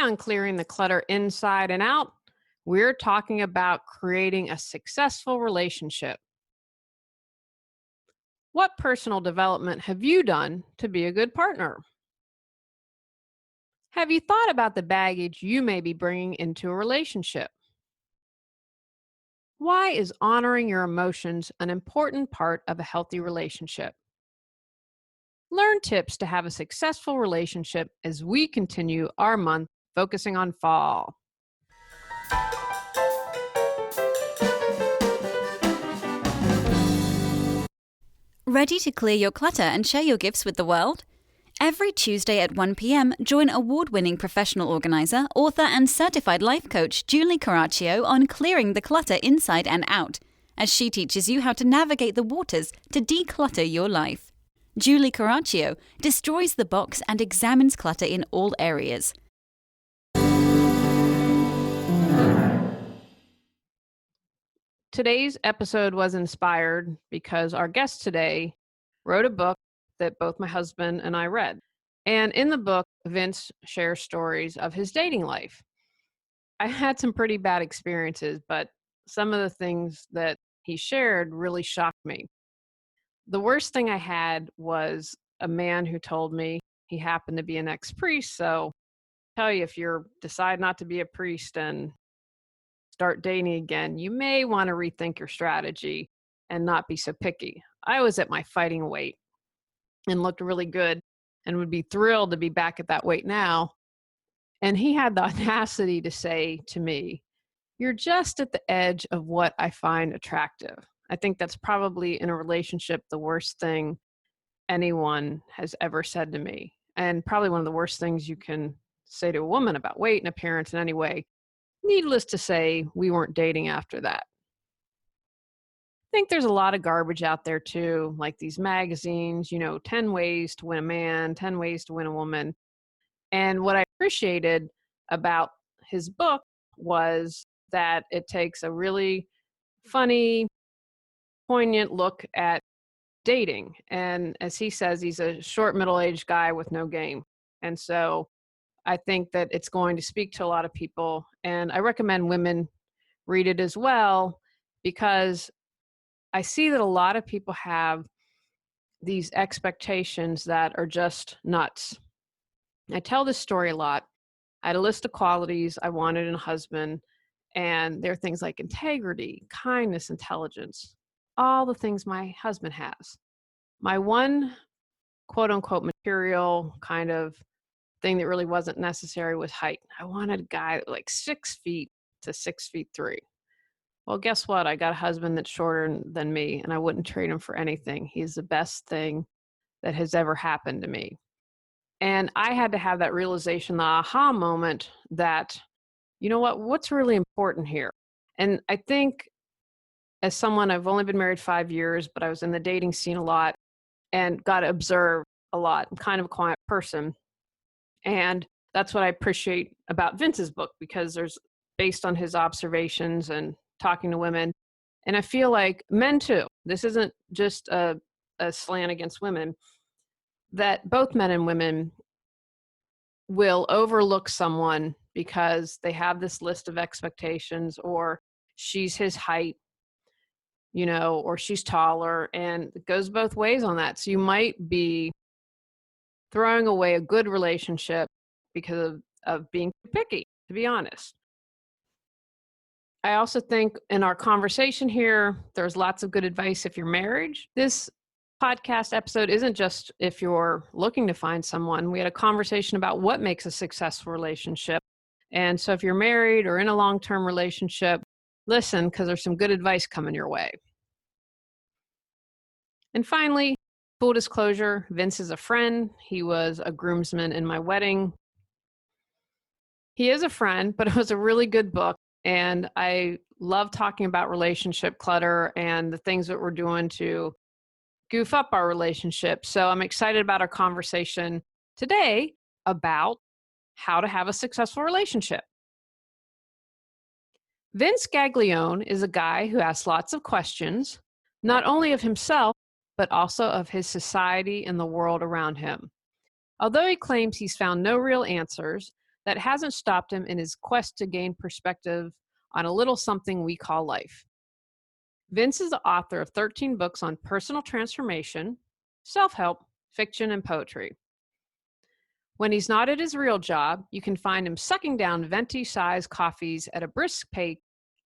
on Clearing the Clutter Inside and Out, we're talking about creating a successful relationship. What personal development have you done to be a good partner? Have you thought about the baggage you may be bringing into a relationship? Why is honoring your emotions an important part of a healthy relationship? Learn tips to have a successful relationship as we continue our month focusing on fall. Ready to clear your clutter and share your gifts with the world? Every Tuesday at 1 p.m., join award-winning professional organizer, author, and certified life coach Julie Coraccio on Clearing the Clutter Inside and Out, as she teaches you how to navigate the waters to declutter your life. Julie Coraccio destroys the box and examines clutter in all areas. Today's episode was inspired because our guest today wrote a book that both my husband and I read. And in the book, Vince shares stories of his dating life. I had some pretty bad experiences, but some of the things that he shared really shocked me. The worst thing I had was a man who told me he happened to be an ex-priest. So tell you, if you decide not to be a priest and start dating again, you may want to rethink your strategy and not be so picky. I was at my fighting weight and looked really good and would be thrilled to be back at that weight now. And he had the audacity to say to me, "You're just at the edge of what I find attractive." I think that's probably in a relationship the worst thing anyone has ever said to me. And probably one of the worst things you can say to a woman about weight and appearance in any way. Needless to say, we weren't dating after that. I think there's a lot of garbage out there too, like these magazines, 10 ways to win a man, 10 ways to win a woman. And what I appreciated about his book was that it takes a really funny, poignant look at dating. And as he says, he's a short, middle-aged guy with no game. And so I think that it's going to speak to a lot of people. And I recommend women read it as well, because I see that a lot of people have these expectations that are just nuts. I tell this story a lot. I had a list of qualities I wanted in a husband, and there are things like integrity, kindness, intelligence, all the things my husband has. My one quote unquote material kind of thing that really wasn't necessary was height. I wanted a guy like 6 feet to 6'3". Well, guess what? I got a husband that's shorter than me, and I wouldn't trade him for anything. He's the best thing that has ever happened to me. And I had to have that realization, the aha moment that, what's really important here? And I think as someone, I've only been married 5 years, but I was in the dating scene a lot and got to observe a lot. I'm kind of a quiet person. And that's what I appreciate about Vince's book, because there's based on his observations and talking to women. And I feel like men too, this isn't just a slant against women, that both men and women will overlook someone because they have this list of expectations, or she's his height, or she's taller, and it goes both ways on that. So you might be throwing away a good relationship because of being picky, to be honest. I also think in our conversation here, there's lots of good advice if you're married. This podcast episode isn't just if you're looking to find someone. We had a conversation about what makes a successful relationship. And so if you're married or in a long-term relationship, listen, because there's some good advice coming your way. And finally, full disclosure, Vince is a friend. He was a groomsman in my wedding. He is a friend, but it was a really good book. And I love talking about relationship clutter and the things that we're doing to goof up our relationship. So I'm excited about our conversation today about how to have a successful relationship. Vince Gaglione is a guy who asks lots of questions, not only of himself, but also of his society and the world around him. Although he claims he's found no real answers, that hasn't stopped him in his quest to gain perspective on a little something we call life. Vince is the author of 13 books on personal transformation, self help, fiction, and poetry. When he's not at his real job, you can find him sucking down venti sized coffees at a brisk pace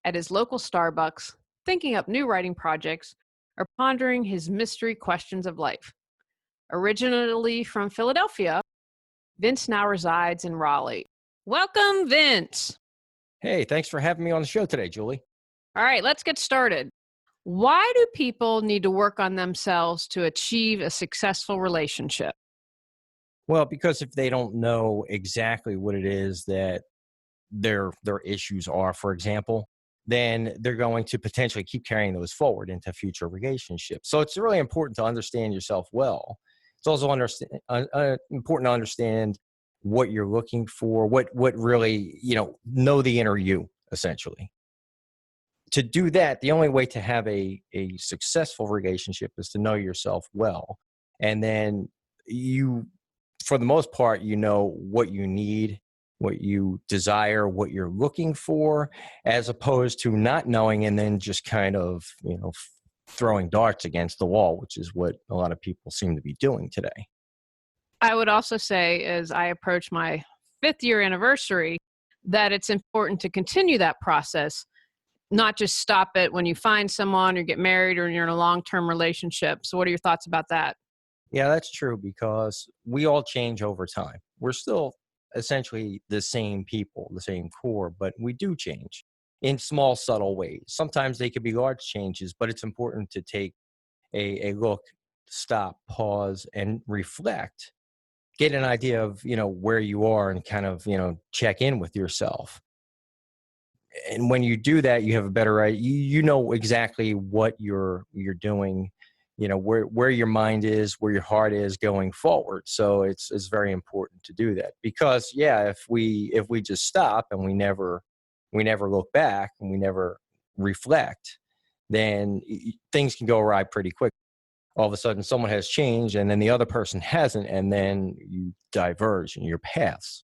at his local Starbucks, thinking up new writing projects, or pondering his mystery questions of life. Originally from Philadelphia, Vince now resides in Raleigh. Welcome, Vince. Hey, thanks for having me on the show today, Julie. All right, let's get started. Why do people need to work on themselves to achieve a successful relationship? Well, because if they don't know exactly what it is that their issues are, for example, then they're going to potentially keep carrying those forward into future relationships. So it's really important to understand yourself well. It's also important to understand what you're looking for, what really, know the inner you, essentially. To do that, the only way to have a successful relationship is to know yourself well. And then you, for the most part, you know what you need, what you desire, what you're looking for, as opposed to not knowing and then just kind of, throwing darts against the wall, which is what a lot of people seem to be doing today. I would also say, as I approach my 5th year anniversary, that it's important to continue that process, not just stop it when you find someone or get married or you're in a long-term relationship. So what are your thoughts about that? Yeah, that's true, because we all change over time. We're still essentially the same people, the same core, but we do change in small, subtle ways. Sometimes they could be large changes, but it's important to take a look, stop, pause, and reflect. Get an idea of, where you are and kind of, check in with yourself. And when you do that, you have a better idea. You know exactly what you're doing, where your mind is, where your heart is going forward. So it's very important to do that, because if we just stop and we never look back and we never reflect, then things can go awry pretty quick. All of a sudden someone has changed and then the other person hasn't, and then you diverge in your paths.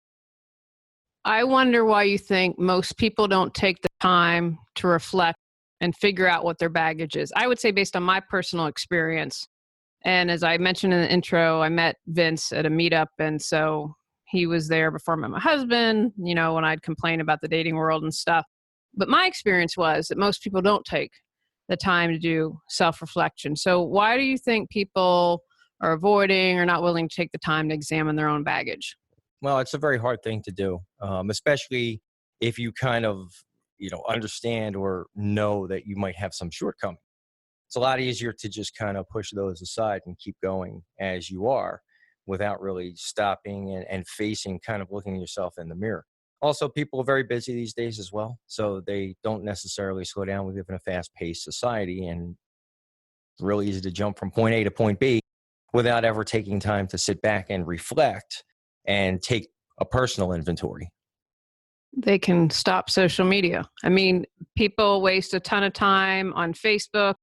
I wonder why you think most people don't take the time to reflect and figure out what their baggage is. I would say, based on my personal experience, and as I mentioned in the intro, I met Vince at a meetup, and so he was there before I met my husband, when I'd complain about the dating world and stuff. But my experience was that most people don't take the time to do self-reflection. So why do you think people are avoiding or not willing to take the time to examine their own baggage? Well, it's a very hard thing to do, especially if you kind of, understand or know that you might have some shortcomings. It's a lot easier to just kind of push those aside and keep going as you are, without really stopping and facing, kind of looking yourself in the mirror. Also, people are very busy these days as well, so they don't necessarily slow down. We live in a fast-paced society, and it's really easy to jump from point A to point B without ever taking time to sit back and reflect and take a personal inventory. They can stop social media. I mean, people waste a ton of time on Facebook.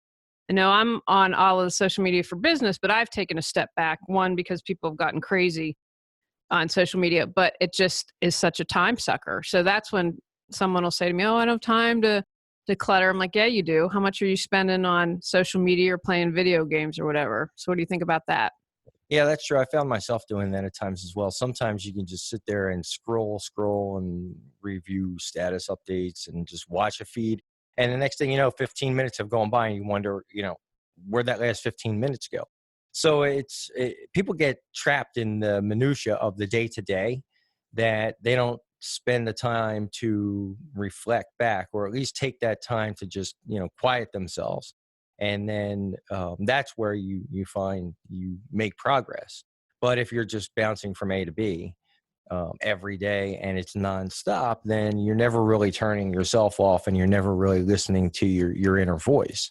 I'm on all of the social media for business, but I've taken a step back. One, because people have gotten crazy on social media, but it just is such a time sucker. So that's when someone will say to me, "Oh, I don't have time to declutter." I'm like, "Yeah, you do. How much are you spending on social media or playing video games or whatever?" So what do you think about that? Yeah, that's true. I found myself doing that at times as well. Sometimes you can just sit there and scroll and review status updates and just watch a feed. And the next thing you know, 15 minutes have gone by and you wonder, where'd that last 15 minutes go? So people get trapped in the minutia of the day to day, that they don't spend the time to reflect back, or at least take that time to just, quiet themselves. And then that's where you find you make progress. But if you're just bouncing from A to B every day and it's nonstop, then you're never really turning yourself off and you're never really listening to your inner voice.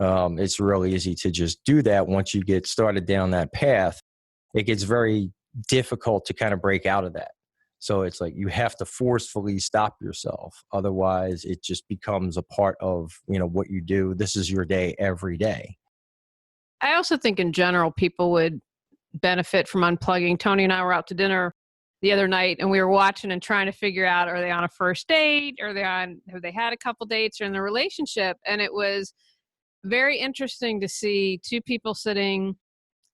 It's really easy to just do that. Once you get started down that path, it gets very difficult to kind of break out of that. So it's like you have to forcefully stop yourself. Otherwise, it just becomes a part of, what you do. This is your day every day. I also think in general, people would benefit from unplugging. Tony and I were out to dinner the other night, and we were watching and trying to figure out, are they on a first date? Have they had a couple dates or in the relationship? And it was very interesting to see two people sitting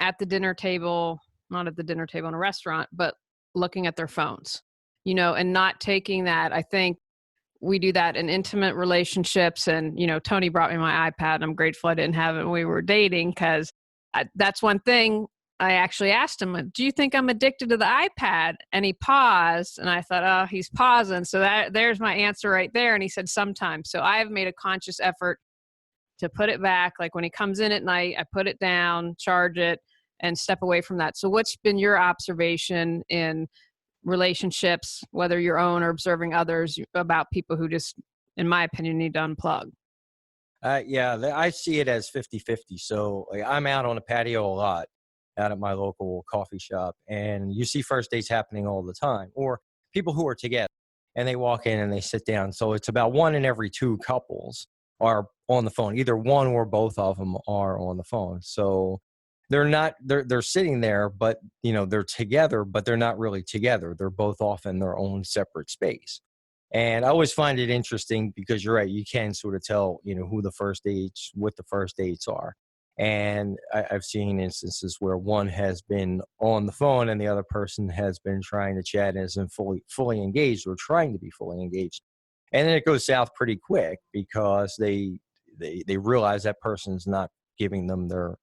at the dinner table, not at the dinner table in a restaurant, but looking at their phones, and not taking that. I think we do that in intimate relationships. And, Tony brought me my iPad, and I'm grateful I didn't have it when we were dating, because that's one thing I actually asked him, do you think I'm addicted to the iPad? And he paused, and I thought, oh, he's pausing. So there's my answer right there. And he said, sometimes. So I have made a conscious effort to put it back. Like when he comes in at night, I put it down, charge it, and step away from that. So what's been your observation in relationships, whether your own or observing others, about people who just, in my opinion, need to unplug? Yeah, I see it as 50-50. So like, I'm out on the patio a lot out at my local coffee shop, and you see first dates happening all the time, or people who are together and they walk in and they sit down. So it's about one in every two couples are on the phone. Either one or both of them are on the phone. So they're sitting there, but they're together, but they're not really together. They're both off in their own separate space. And I always find it interesting because you're right. You can sort of tell, what the first dates are. And I've seen instances where one has been on the phone and the other person has been trying to chat and isn't fully engaged, or trying to be fully engaged. And then it goes south pretty quick because they realize that person's not giving them their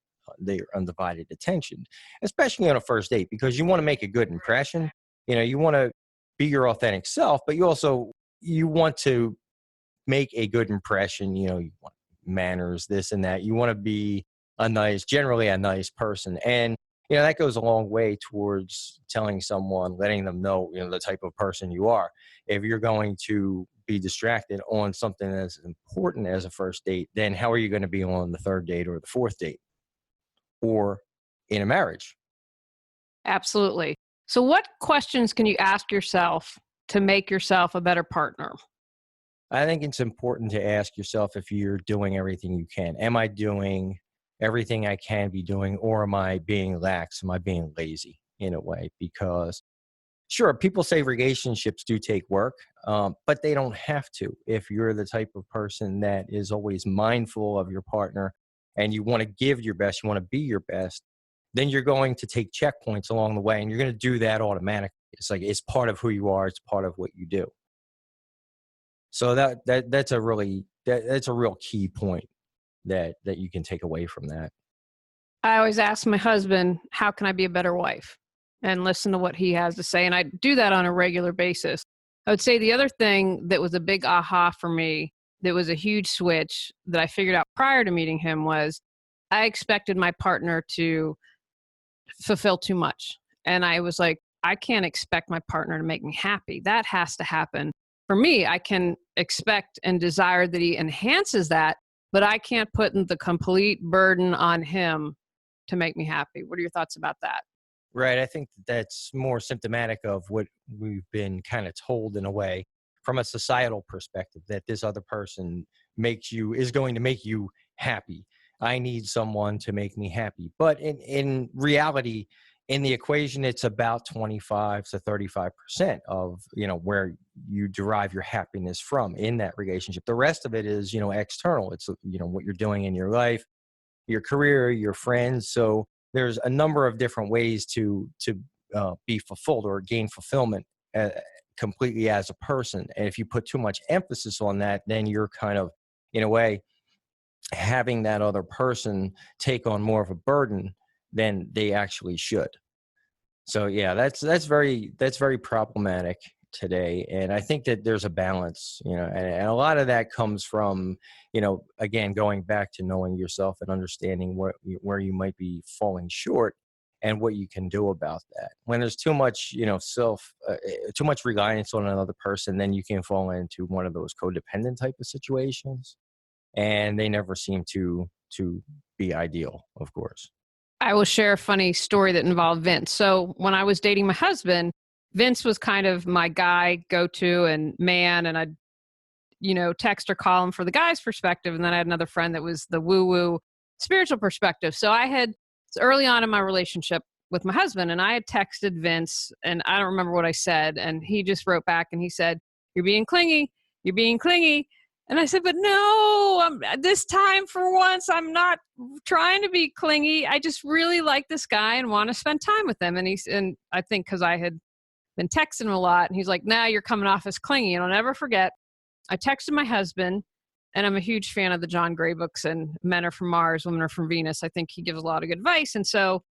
undivided attention, especially on a first date, because you want to make a good impression. You want to be your authentic self, but you want to make a good impression. You want manners, this and that. You want to be generally a nice person. And, that goes a long way towards telling someone, letting them know, the type of person you are. If you're going to be distracted on something as important as a first date, then how are you going to be on the third date or the fourth date, or in a marriage? Absolutely. So what questions can you ask yourself to make yourself a better partner? I think it's important to ask yourself if you're doing everything you can. Am I doing everything I can be doing, or am I being lax? Am I being lazy in a way? Because sure, people say relationships do take work, but they don't have to. If you're the type of person that is always mindful of your partner and you want to give your best, you want to be your best, then you're going to take checkpoints along the way, and you're going to do that automatically. It's like, it's part of who you are. It's part of what you do. So that's a real key point that you can take away from that. I always ask my husband, how can I be a better wife? And listen to what he has to say. And I do that on a regular basis. I would say the other thing that was a big aha for me, that was a huge switch that I figured out prior to meeting him, was I expected my partner to fulfill too much. And I was like, I can't expect my partner to make me happy. That has to happen. For me, I can expect and desire that he enhances that, but I can't put the complete burden on him to make me happy. What are your thoughts about that? Right. I think that's more symptomatic of what we've been kind of told in a way from a societal perspective, that this other person is going to make you happy. I need someone to make me happy. But in reality, in the equation, it's about 25 to 35% of, where you derive your happiness from in that relationship. The rest of it is, external. It's, what you're doing in your life, your career, your friends. So there's a number of different ways to be fulfilled or gain fulfillment completely as a person. And if you put too much emphasis on that, then you're kind of, in a way, having that other person take on more of a burden than they actually should. So yeah, that's very problematic today. And I think that there's a balance, and a lot of that comes from, again, going back to knowing yourself and understanding where you might be falling short and what you can do about that. When there's too much, too much reliance on another person, then you can fall into one of those codependent type of situations, and they never seem to be ideal, of course. I will share a funny story that involved Vince. So when I was dating my husband, Vince was kind of my guy go-to and man, and I'd, text or call him for the guy's perspective. And then I had another friend that was the woo-woo spiritual perspective. So early on in my relationship, with my husband, and I had texted Vince, and I don't remember what I said, and he just wrote back and he said, "You're being clingy. You're being clingy." And I said, "But no, this time for once, I'm not trying to be clingy. I just really like this guy and want to spend time with him." And I think because I had been texting him a lot, and he's like, "Now you're coming off as clingy." And I'll never forget, I texted my husband, and I'm a huge fan of the John Gray books and Men Are From Mars, Women Are From Venus. I think he gives a lot of good advice. And so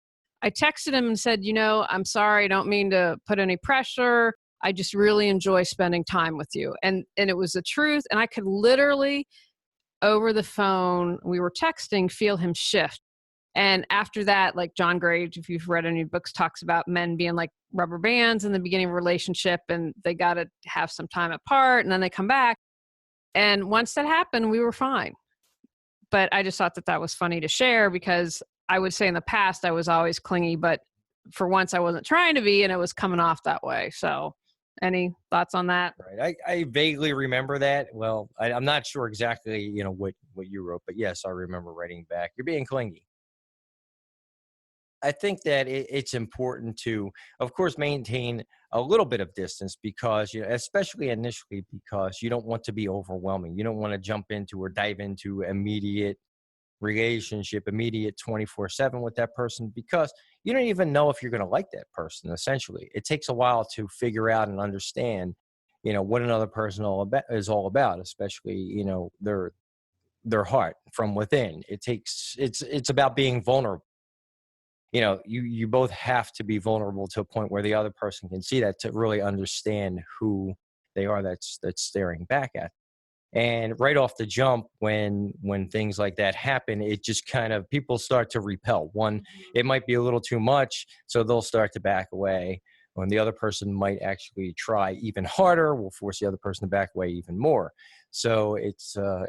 I texted him and said, "I'm sorry. I don't mean to put any pressure. I just really enjoy spending time with you." And it was the truth. And I could literally, over the phone, we were texting, feel him shift. And after that, like John Gray, if you've read any books, talks about men being like rubber bands in the beginning of a relationship, and they got to have some time apart and then they come back. And once that happened, we were fine. But I just thought that was funny to share, because I would say in the past I was always clingy, but for once I wasn't trying to be, and it was coming off that way. So any thoughts on that? Right. I vaguely remember that. Well, I'm not sure exactly, what you wrote, but yes, I remember writing back, "You're being clingy." I think that it's important to, of course, maintain a little bit of distance, because, especially initially, because you don't want to be overwhelming. You don't want to jump into or dive into immediate relationship, immediate 24/7 with that person, because you don't even know if you're going to like that person. Essentially, it takes a while to figure out and understand, what another person is all about, especially, their heart from within. It's about being vulnerable. You both have to be vulnerable to a point where the other person can see that, to really understand who they are that's staring back at. And right off the jump, when things like that happen, it just kind of, people start to repel. One, it might be a little too much, so they'll start to back away. When the other person might actually try even harder, will force the other person to back away even more. So it's a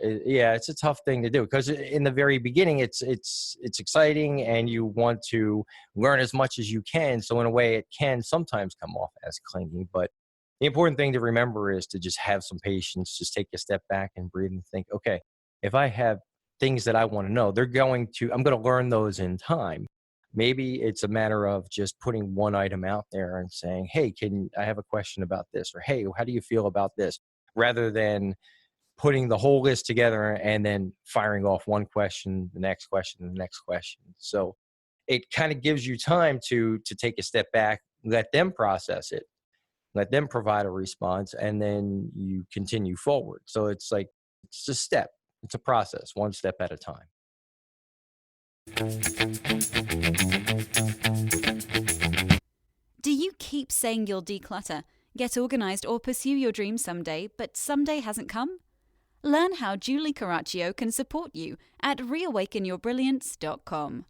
tough thing to do, because in the very beginning, it's exciting, and you want to learn as much as you can. So in a way, it can sometimes come off as clingy, but the important thing to remember is to just have some patience, just take a step back and breathe and think, okay, if I have things that I want to know, I'm going to learn those in time. Maybe it's a matter of just putting one item out there and saying, "Hey, I have a question about this?" Or, "Hey, how do you feel about this?" Rather than putting the whole list together and then firing off one question, the next question, the next question. So it kind of gives you time to take a step back, let them process it, let them provide a response, and then you continue forward. So it's a step, it's a process, one step at a time. Do you keep saying you'll declutter, get organized, or pursue your dreams someday, but someday hasn't come? Learn how Julie Coraccio can support you at reawakenyourbrilliance.com.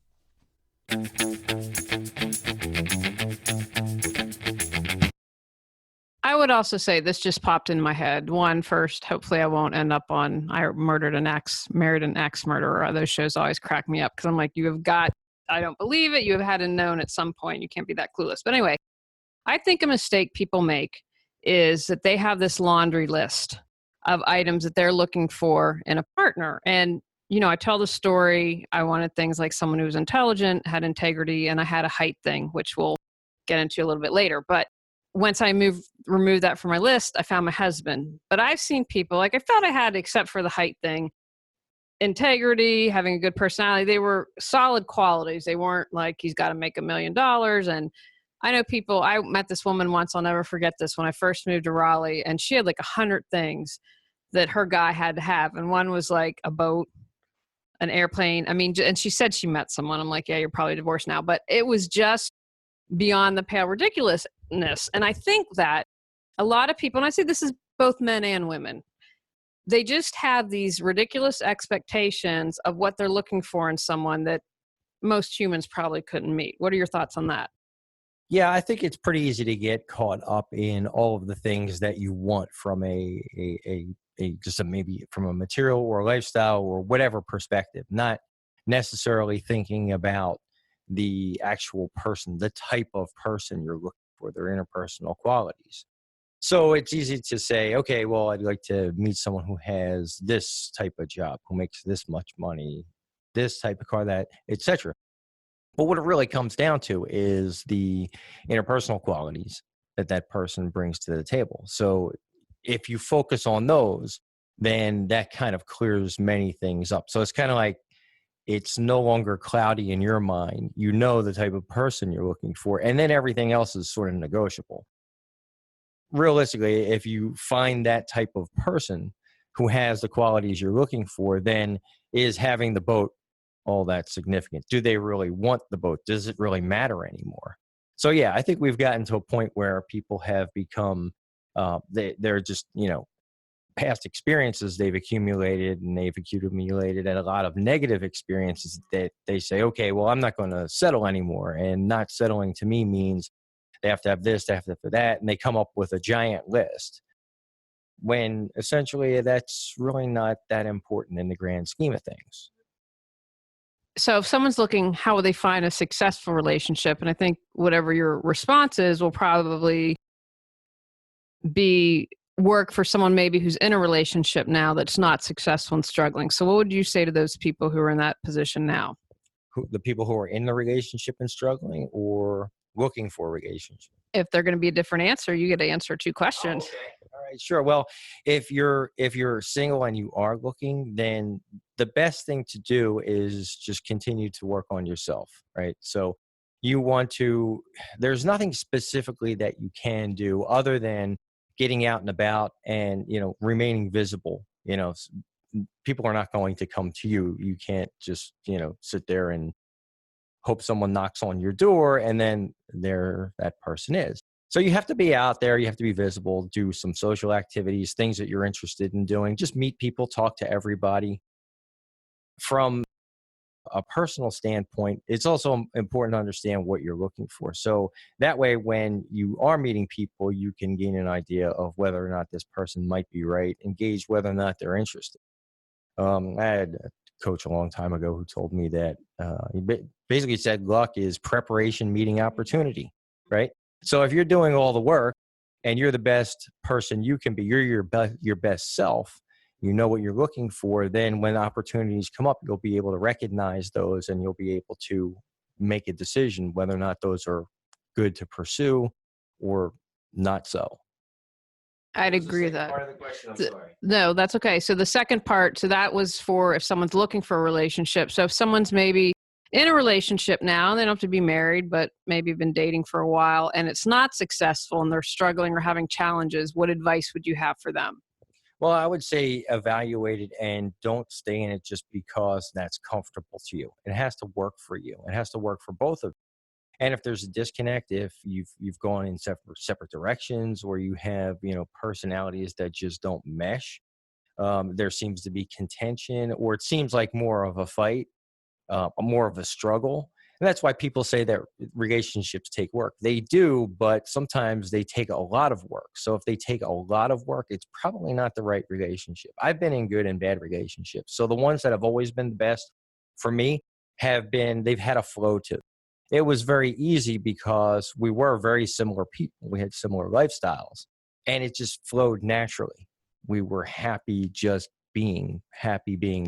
I would also say, this just popped in my head. One, first, hopefully I won't end up on I Murdered an Ex, Married an Ex Murderer. Those shows always crack me up, because I'm like, I don't believe it. You have had to known at some point. You can't be that clueless. But anyway, I think a mistake people make is that they have this laundry list of items that they're looking for in a partner. And, I tell the story. I wanted things like someone who was intelligent, had integrity, and I had a height thing, which we'll get into a little bit later. But once I removed that from my list, I found my husband. But I've seen people, like I felt I had, except for the height thing, integrity, having a good personality. They were solid qualities. They weren't like, he's got to make $1 million. And I know people, I met this woman once, I'll never forget this, when I first moved to Raleigh, and she had like 100 things that her guy had to have. And one was like a boat, an airplane. I mean, and she said she met someone. I'm like, yeah, you're probably divorced now. But it was just beyond the pale ridiculousness. And I think that a lot of people, and I say this is both men and women, they just have these ridiculous expectations of what they're looking for in someone that most humans probably couldn't meet. What are your thoughts on that? Yeah, I think it's pretty easy to get caught up in all of the things that you want from maybe from a material or lifestyle or whatever perspective, not necessarily thinking about the actual person, the type of person you're looking for, their interpersonal qualities. So it's easy to say, okay, well, I'd like to meet someone who has this type of job, who makes this much money, this type of car, that, etc. But what it really comes down to is the interpersonal qualities that that person brings to the table. So if you focus on those, then that kind of clears many things up. So it's kind of like it's no longer cloudy in your mind. You know the type of person you're looking for, and then everything else is sort of negotiable. Realistically, if you find that type of person who has the qualities you're looking for, then is having the boat all that significant? Do they really want the boat? Does it really matter anymore? So yeah, I think we've gotten to a point where people have become they're just, past experiences they've accumulated and a lot of negative experiences that they say, okay, well, I'm not going to settle anymore. And not settling to me means they have to have this, they have to have that. And they come up with a giant list when essentially that's really not that important in the grand scheme of things. So if someone's looking, how will they find a successful relationship? And I think whatever your response is will probably be work for someone maybe who's in a relationship now that's not successful and struggling. So what would you say to those people who are in that position now? The people who are in the relationship and struggling or looking for a relationship? If they're going to be a different answer, you get to answer two Oh, questions. okay. All right, sure. Well, if you're single and you are looking, then the best thing to do is just continue to work on yourself, right? So you want to, there's nothing specifically that you can do other than getting out and about and, remaining visible. People are not going to come to you. You can't just, sit there and hope someone knocks on your door and then there that person is. So you have to be out there, you have to be visible, do some social activities, things that you're interested in doing, just meet people, talk to everybody. From a personal standpoint, it's also important to understand what you're looking for. So that way, when you are meeting people, you can gain an idea of whether or not this person might be right, and gauge whether or not they're interested. I had a coach a long time ago who told me that basically said luck is preparation meeting opportunity, right? So if you're doing all the work and you're the best person you can be, you're your best self, you know what you're looking for, then when opportunities come up, you'll be able to recognize those and you'll be able to make a decision whether or not those are good to pursue or not so. I'd What was the agree with second that. part of the question? I'm Th- sorry. No, that's okay. So the second part, so that was for if someone's looking for a relationship. So if someone's maybe in a relationship now, they don't have to be married, but maybe been dating for a while and it's not successful and they're struggling or having challenges, what advice would you have for them? Well, I would say evaluate it and don't stay in it just because that's comfortable to you. It has to work for you. It has to work for both of you. And if there's a disconnect, if you've gone in separate directions, or you have personalities that just don't mesh, there seems to be contention, or it seems like more of a fight, more of a struggle. And that's why people say that relationships take work. They do, but sometimes they take a lot of work. So if they take a lot of work, it's probably not the right relationship. I've been in good and bad relationships. So the ones that have always been the best for me they've had a flow to. It was very easy because we were very similar people. We had similar lifestyles and it just flowed naturally. We were happy being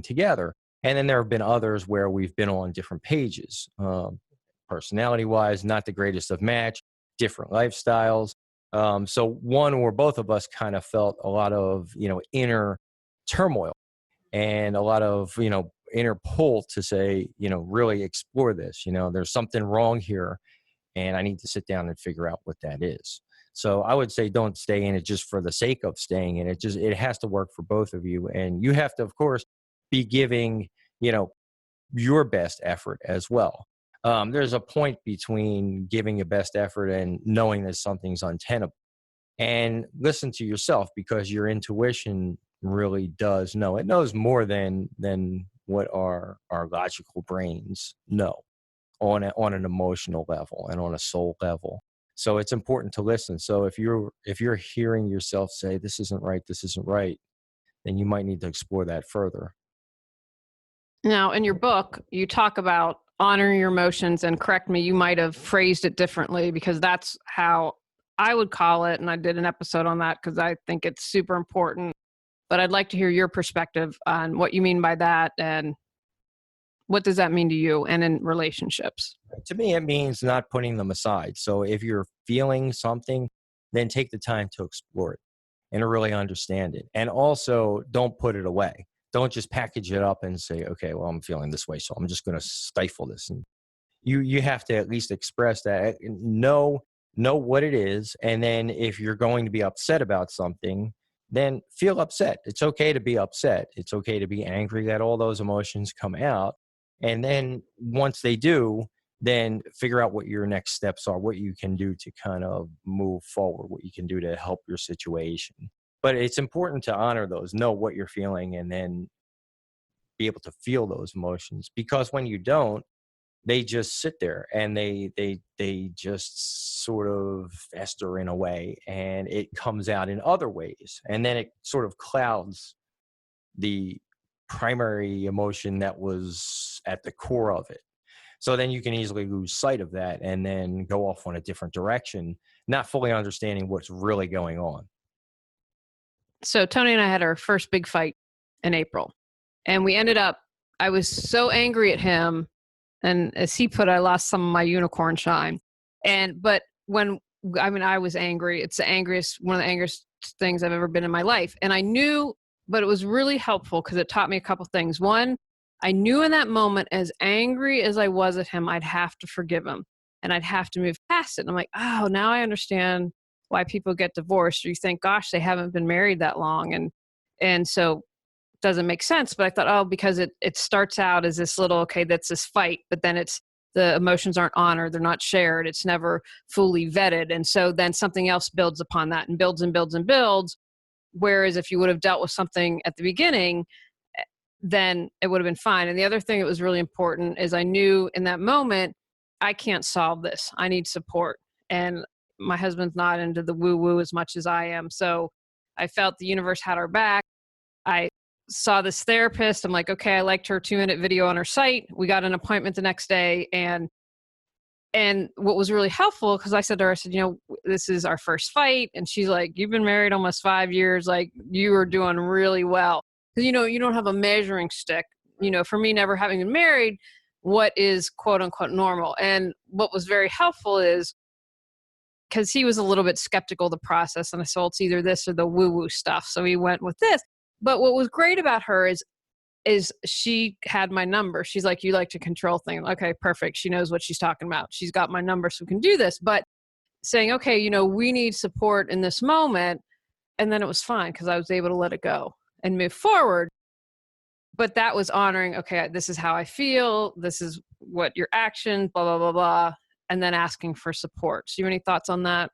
together. And then there have been others where we've been on different pages, personality wise, not the greatest of match, different lifestyles. So one or both of us kind of felt a lot of, inner turmoil and a lot of, inner pull to say, really explore this. There's something wrong here and I need to sit down and figure out what that is. So I would say don't stay in it just for the sake of staying in it. It has to work for both of you. And you have to, of course, be giving, your best effort as well. There's a point between giving your best effort and knowing that something's untenable. And listen to yourself because your intuition really does know. It knows more than what our logical brains know on an emotional level and on a soul level. So it's important to listen. So if you're hearing yourself say this isn't right, then you might need to explore that further. Now, in your book, you talk about honoring your emotions, and correct me, you might have phrased it differently because that's how I would call it. And I did an episode on that because I think it's super important. But I'd like to hear your perspective on what you mean by that and What does that mean to you and in relationships? To me, it means not putting them aside. So if you're feeling something, then take the time to explore it and to really understand it. And also, don't put it away. Don't just package it up and say, okay, well, I'm feeling this way, so I'm just going to stifle this. And you have to at least express that, know what it is. And then if you're going to be upset about something, then feel upset. It's okay to be upset. It's okay to be angry, that all those emotions come out. And then once they do, then figure out what your next steps are, what you can do to kind of move forward, what you can do to help your situation. But it's important to honor those, know what you're feeling, and then be able to feel those emotions. Because when you don't, they just sit there and they just sort of fester in a way, and it comes out in other ways, and then it sort of clouds the primary emotion that was at the core of it. So then you can easily lose sight of that and then go off on a different direction, not fully understanding what's really going on. So Tony and I had our first big fight in April, and we ended up, I was so angry at him. And as he put, I lost some of my unicorn shine. But I was angry. It's one of the angriest things I've ever been in my life. And I knew, but it was really helpful because it taught me a couple things. One, I knew in that moment, as angry as I was at him, I'd have to forgive him and I'd have to move past it. And I'm like, oh, now I understand why people get divorced. Or you think, gosh, they haven't been married that long. And so doesn't make sense. But I thought, oh, because it starts out as this little, okay, that's this fight, but then the emotions aren't honored, they're not shared, it's never fully vetted. And so then something else builds upon that and builds and builds and builds. Whereas if you would have dealt with something at the beginning, then it would have been fine. And the other thing that was really important is I knew in that moment, I can't solve this. I need support. And my husband's not into the woo-woo as much as I am. So I felt the universe had our back. I saw this therapist. I'm like, okay, I liked her 2-minute video on her site. We got an appointment the next day. And what was really helpful, because I said to her, I said, this is our first fight. And she's like, you've been married almost 5 years. Like, you are doing really well. Because, you don't have a measuring stick. For me, never having been married, what is quote unquote normal? And what was very helpful is, because he was a little bit skeptical of the process. And I said, well, it's either this or the woo-woo stuff. So he went with this. But what was great about her is she had my number. She's like, you like to control things. Okay, perfect. She knows what she's talking about. She's got my number, so we can do this. But saying, okay, we need support in this moment. And then it was fine because I was able to let it go and move forward. But that was honoring, okay, this is how I feel. This is what your action, blah, blah, blah, blah. And then asking for support. So you have any thoughts on that?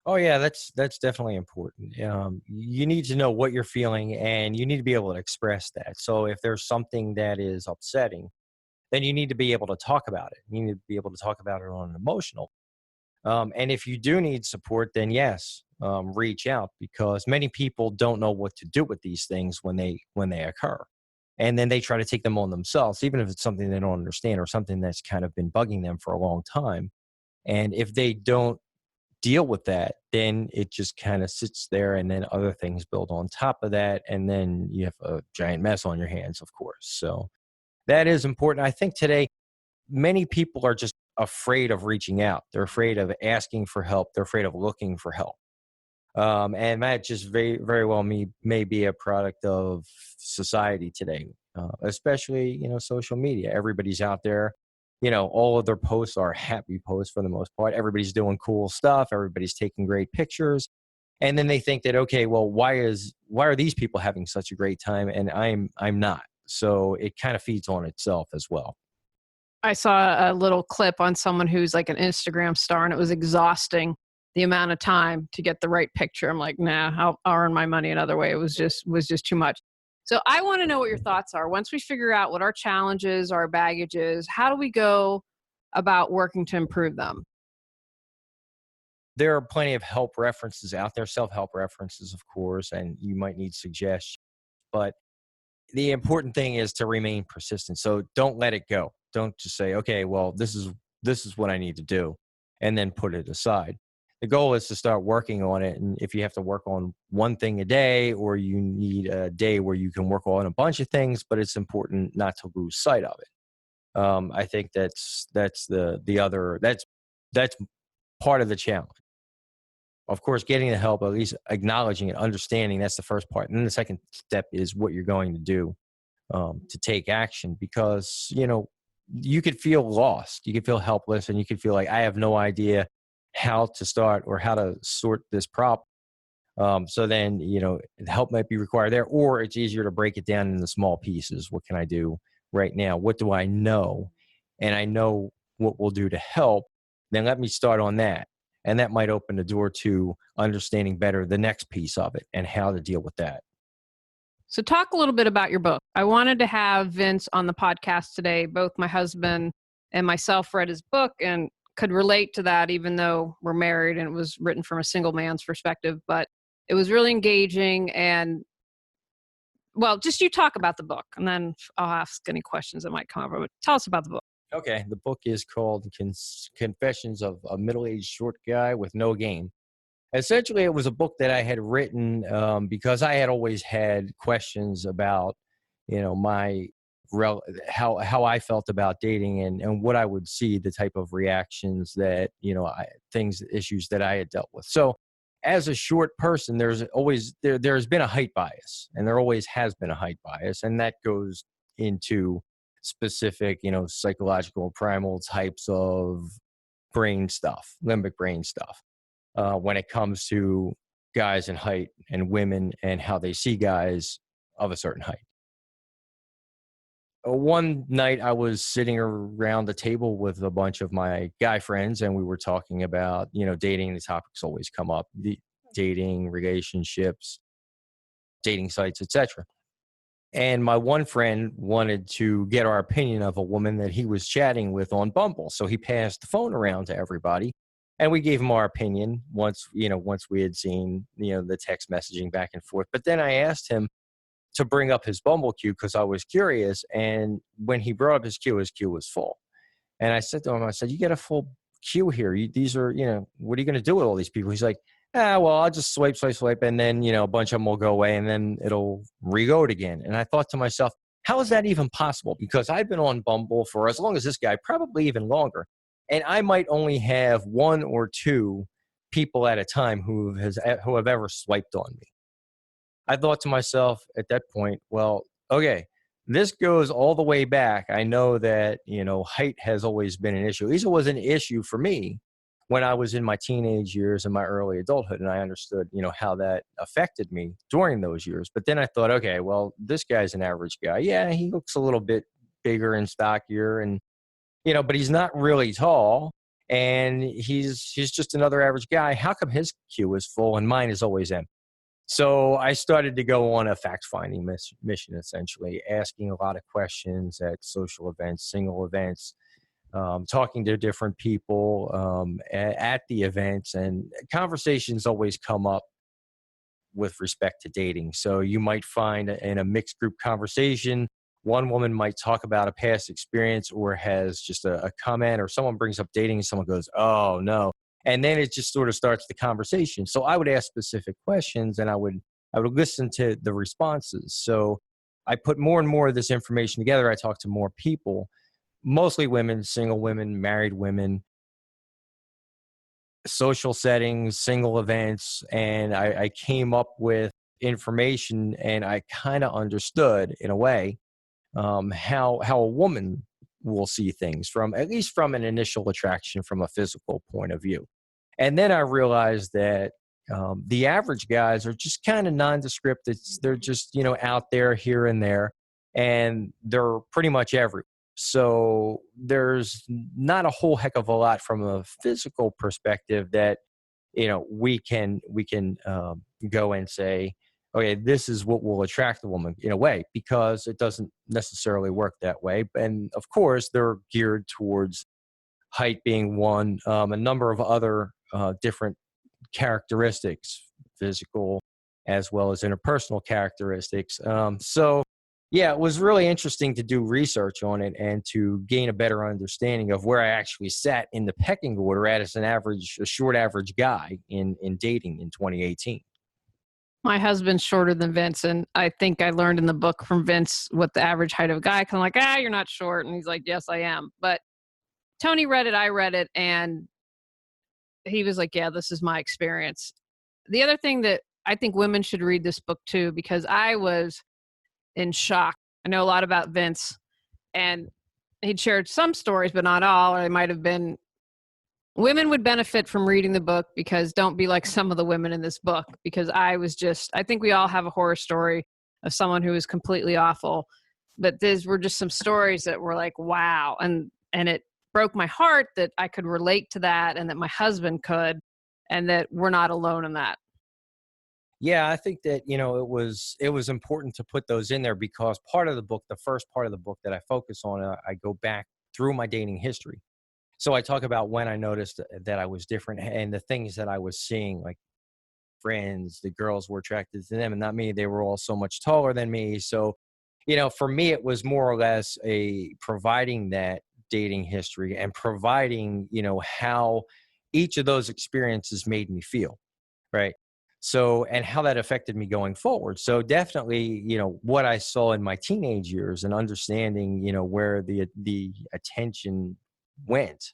Oh yeah, that's definitely important. You need to know what you're feeling, and you need to be able to express that. So if there's something that is upsetting, then you need to be able to talk about it. You need to be able to talk about it on an emotional. And if you do need support, then yes, reach out, because many people don't know what to do with these things when they occur, and then they try to take them on themselves, even if it's something they don't understand or something that's kind of been bugging them for a long time. And if they don't deal with that, then it just kind of sits there, and then other things build on top of that, and then you have a giant mess on your hands, of course. So that is important. I think today many people are just afraid of reaching out. They're afraid of asking for help. They're afraid of looking for help. And that just very, very well may be a product of society today, especially, social media. Everybody's out there. All of their posts are happy posts for the most part. Everybody's doing cool stuff. Everybody's taking great pictures. And then they think that, okay, well, why are these people having such a great time and I'm not? So it kind of feeds on itself as well. I saw a little clip on someone who's like an Instagram star, and it was exhausting the amount of time to get the right picture. I'm like, nah, I'll earn my money another way. It was just too much. So I want to know what your thoughts are. Once we figure out what our challenges, our baggage is, how do we go about working to improve them? There are plenty of help references out there, self-help references, of course, and you might need suggestions. But the important thing is to remain persistent. So don't let it go. Don't just say, okay, well, this is what I need to do, and then put it aside. The goal is to start working on it. And if you have to work on one thing a day, or you need a day where you can work on a bunch of things, but it's important not to lose sight of it. I think that's that's part of the challenge. Of course, getting the help, at least acknowledging it, understanding, that's the first part. And then the second step is what you're going to do to take action, because, you could feel lost, you could feel helpless, and you could feel like I have no idea how to start or how to sort this problem. So then, help might be required there, or it's easier to break it down into small pieces. What can I do right now? What do I know? And I know what we'll do to help. Then let me start on that. And that might open the door to understanding better the next piece of it and how to deal with that. So talk a little bit about your book. I wanted to have Vince on the podcast today. Both my husband and myself read his book and could relate to that, even though we're married and it was written from a single man's perspective. But it was really engaging. And, well, just you talk about the book, and then I'll ask any questions that might come up. But tell us about the book. Okay. The book is called Confessions of a Middle-Aged Short Guy with No Game. Essentially, it was a book that I had written because I had always had questions about, my how I felt about dating, and what I would see, the type of reactions that, issues that I had dealt with. So as a short person, there's been a height bias, and there always has been a height bias. And that goes into specific, psychological primal types of brain stuff, limbic brain stuff. When it comes to guys in height and women and how they see guys of a certain height. One night I was sitting around the table with a bunch of my guy friends, and we were talking about, dating. The topics always come up: the dating, relationships, dating sites, etc. And my one friend wanted to get our opinion of a woman that he was chatting with on Bumble. So he passed the phone around to everybody, and we gave him our opinion once we had seen, the text messaging back and forth. But then I asked him to bring up his Bumble queue because I was curious. And when he brought up his queue was full. And I said to him, I said, "You get a full queue here. These are, what are you going to do with all these people?" He's like, well, I'll just swipe. And then, a bunch of them will go away, and then it'll re-go it again. And I thought to myself, how is that even possible? Because I've been on Bumble for as long as this guy, probably even longer. And I might only have one or two people at a time who have ever swiped on me. I thought to myself at that point, well, okay, this goes all the way back. I know that, height has always been an issue. At least it was an issue for me when I was in my teenage years and my early adulthood. And I understood, how that affected me during those years. But then I thought, okay, well, this guy's an average guy. Yeah, he looks a little bit bigger and stockier, and but he's not really tall, and he's just another average guy. How come his queue is full and mine is always empty? So I started to go on a fact-finding mission, essentially, asking a lot of questions at social events, single events, talking to different people at the events, and conversations always come up with respect to dating. So you might find in a mixed group conversation, one woman might talk about a past experience or has just a comment, or someone brings up dating and someone goes, "Oh no." And then it just sort of starts the conversation. So I would ask specific questions, and I would listen to the responses. So I put more and more of this information together. I talked to more people, mostly women, single women, married women, social settings, single events. And I came up with information, and I kind of understood in a way how a woman will see things, from at least from an initial attraction, from a physical point of view. And then I realized that the average guys are just kind of nondescript. They're just, out there here and there, and they're pretty much everywhere. So there's not a whole heck of a lot from a physical perspective that, we can go and say, okay, this is what will attract a woman, in a way, because it doesn't necessarily work that way. And of course, they're geared towards height being one, a number of other different characteristics, physical as well as interpersonal characteristics. So yeah, it was really interesting to do research on it and to gain a better understanding of where I actually sat in the pecking order as a short average guy in dating in 2018. My husband's shorter than Vince, and I think I learned in the book from Vince what the average height of a guy. Cause I'm like, you're not short, and he's like, yes, I am. But Tony read it, I read it, and he was like, yeah, this is my experience. The other thing that I think women should read this book too, because I was in shock. I know a lot about Vince, and he'd shared some stories, but not all, or they might have been. Women would benefit from reading the book, because don't be like some of the women in this book, because I think we all have a horror story of someone who is completely awful, but these were just some stories that were like, wow. And it broke my heart that I could relate to that, and that my husband could, and that we're not alone in that. Yeah, I think that, it was important to put those in there because part of the book, the first part of the book that I focus on, I go back through my dating history. So I talk about when I noticed that I was different and the things that I was seeing, like friends, the girls were attracted to them and not me. They were all so much taller than me. So, for me, it was more or less a providing that dating history and providing, how each of those experiences made me feel. Right. So, and how that affected me going forward. So definitely, what I saw in my teenage years and understanding, where the attention went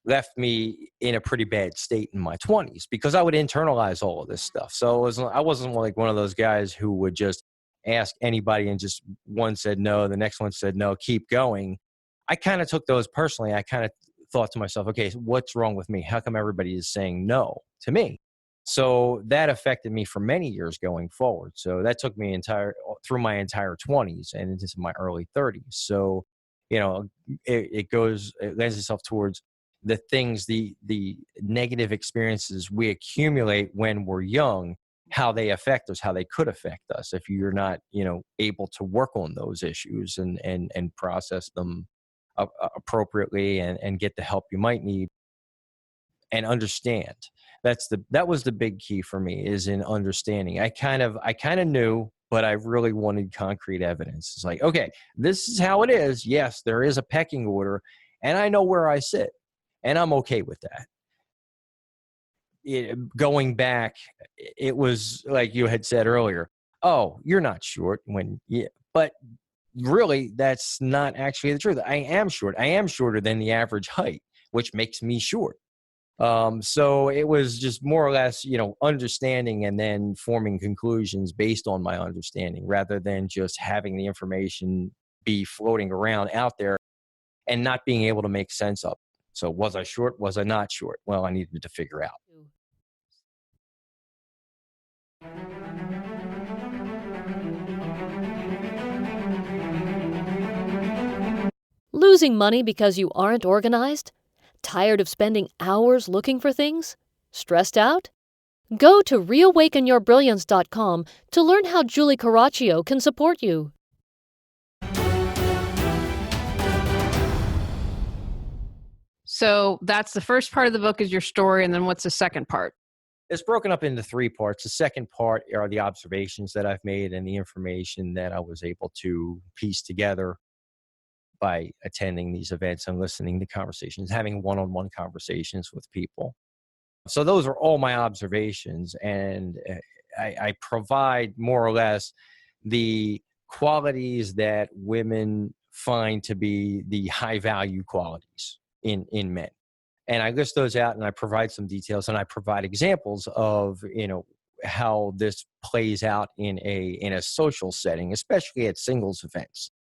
left me in a pretty bad state in my 20s because I would internalize all of this stuff. So I wasn't like one of those guys who would just ask anybody and just one said no, the next one said no, keep going. I kind of took those personally. I kind of thought to myself, okay, what's wrong with me? How come everybody is saying no to me? So that affected me for many years going forward. So that took me through my entire 20s and into my early 30s. So, it lends itself towards the things, the negative experiences we accumulate when we're young, how they affect us, how they could affect us if you're not, able to work on those issues and process them appropriately and get the help you might need and understand. That was the big key for me, is in understanding. I kind of knew, but I really wanted concrete evidence. It's like, okay, this is how it is. Yes, there is a pecking order and I know where I sit and I'm okay with that. Going back, it was like you had said earlier, oh, you're not short but really that's not actually the truth. I am short. I am shorter than the average height, which makes me short. So it was just more or less, understanding and then forming conclusions based on my understanding rather than just having the information be floating around out there and not being able to make sense of it. So was I short? Was I not short? Well, I needed to figure out. Losing money because you aren't organized? Tired of spending hours looking for things? Stressed out? Go to reawakenyourbrilliance.com to learn how Julie Coraccio can support you. So that's the first part of the book, is your story. And then what's the second part? It's broken up into three parts. The second part are the observations that I've made and the information that I was able to piece together by attending these events and listening to conversations, having one-on-one conversations with people. So those are all my observations, and I provide more or less the qualities that women find to be the high value qualities in men. And I list those out and I provide some details and I provide examples of, how this plays out in a social setting, especially at singles events.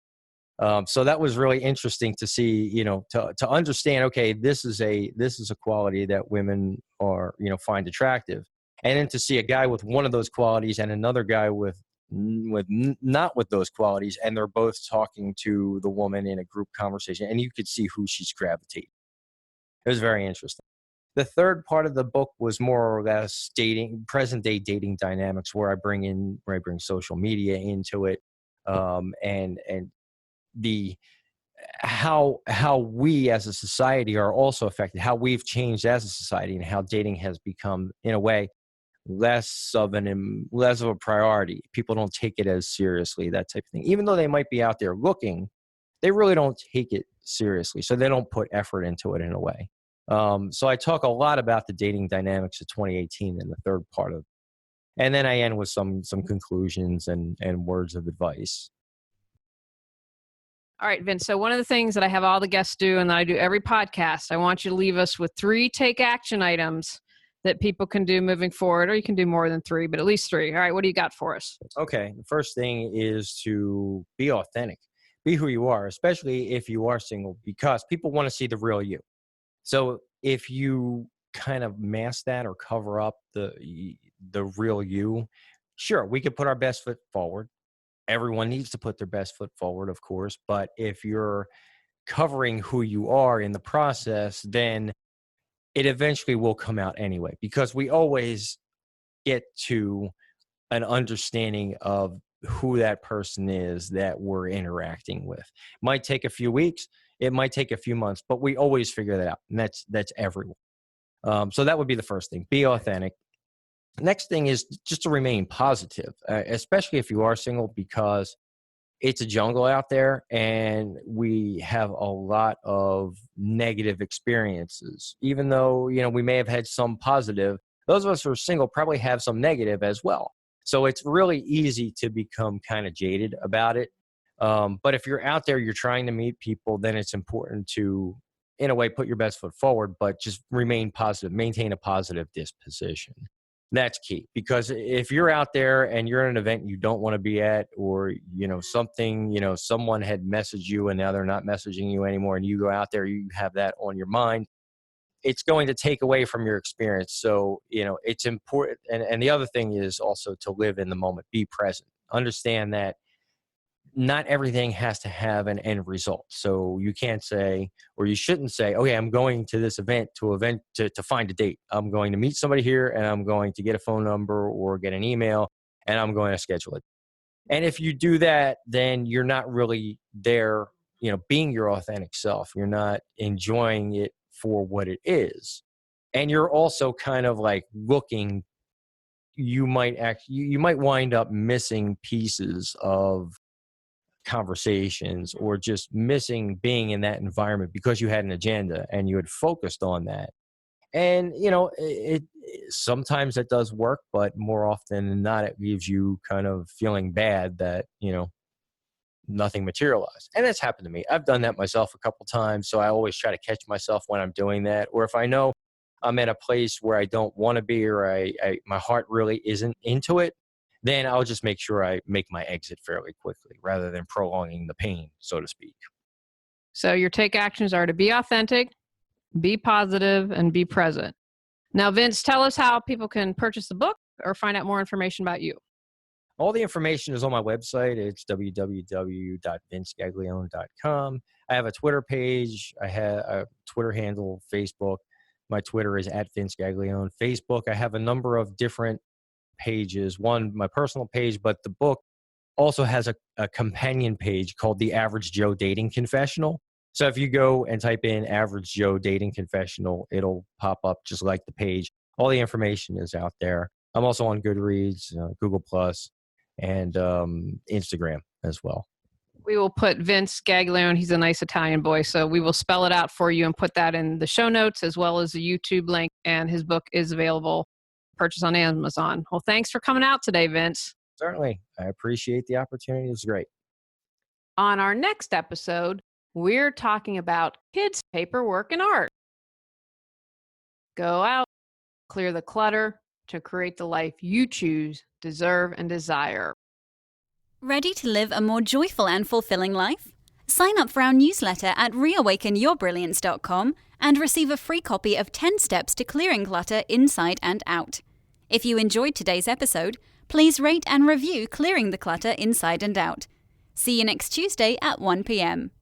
So that was really interesting to see, to understand, okay, this is a quality that women are, find attractive. And then to see a guy with one of those qualities and another guy not with those qualities, and they're both talking to the woman in a group conversation, and you could see who she's gravitating. It was very interesting. The third part of the book was more or less present day dating dynamics, where I bring social media into it, and the how we as a society are also affected, how we've changed as a society, and how dating has become, in a way, less of a priority. People don't take it as seriously, that type of thing. Even though they might be out there looking, they really don't take it seriously. So they don't put effort into it in a way. So I talk a lot about the dating dynamics of 2018 in the third part of. And then I end with some conclusions and words of advice. All right, Vince. So one of the things that I have all the guests do and that I do every podcast, I want you to leave us with 3 take action items that people can do moving forward, or you can do more than 3, but at least 3. All right, what do you got for us? Okay. The first thing is to be authentic. Be who you are, especially if you are single, because people want to see the real you. So if you kind of mask that or cover up the real you, sure, we could put our best foot forward. Everyone needs to put their best foot forward, of course. But if you're covering who you are in the process, then it eventually will come out anyway, because we always get to an understanding of who that person is that we're interacting with. It might take a few weeks, it might take a few months, but we always figure that out. And that's everyone. So that would be the first thing. Be authentic. Next thing is just to remain positive, especially if you are single, because it's a jungle out there and we have a lot of negative experiences. Even though, we may have had some positive, those of us who are single probably have some negative as well. So it's really easy to become kind of jaded about it. But if you're out there, you're trying to meet people, then it's important to, in a way, put your best foot forward, but just remain positive, maintain a positive disposition. That's key, because if you're out there and you're at an event you don't want to be at, or, someone had messaged you and now they're not messaging you anymore, and you go out there, you have that on your mind, it's going to take away from your experience. So, it's important. And the other thing is also to live in the moment, be present, understand that not everything has to have an end result. So you can't say, or you shouldn't say, okay, I'm going to this event to find a date. I'm going to meet somebody here and I'm going to get a phone number or get an email and I'm going to schedule it. And if you do that, then you're not really there, being your authentic self. You're not enjoying it for what it is. And you're also kind of like looking, you might wind up missing pieces of conversations, or just missing being in that environment because you had an agenda and you had focused on that. And it sometimes it does work, but more often than not, it leaves you kind of feeling bad that nothing materialized. And that's happened to me. I've done that myself a couple times, so I always try to catch myself when I'm doing that. Or if I know I'm at a place where I don't want to be, or my heart really isn't into it, then I'll just make sure I make my exit fairly quickly rather than prolonging the pain, so to speak. So your take actions are to be authentic, be positive, and be present. Now, Vince, tell us how people can purchase the book or find out more information about you. All the information is on my website. It's www.vincegaglione.com. I have a Twitter page. I have a Twitter handle, Facebook. My Twitter is @VinceGaglione. Facebook, I have a number of different pages. One, my personal page, but the book also has a companion page called The Average Joe Dating Confessional. So if you go and type in Average Joe Dating Confessional, it'll pop up just like the page. All the information is out there. I'm also on Goodreads, Google Plus, and Instagram as well. We will put Vince Gaglione. He's a nice Italian boy, so we will spell it out for you and put that in the show notes, as well as the YouTube link. And his book is available purchase on Amazon. Well, thanks for coming out today, Vince. Certainly. I appreciate the opportunity. It was great. On our next episode, we're talking about kids' paperwork and art. Go out, clear the clutter to create the life you choose, deserve, and desire. Ready to live a more joyful and fulfilling life? Sign up for our newsletter at reawakenyourbrilliance.com and receive a free copy of 10 Steps to Clearing Clutter Inside and Out. If you enjoyed today's episode, please rate and review Clearing the Clutter Inside and Out. See you next Tuesday at 1 p.m.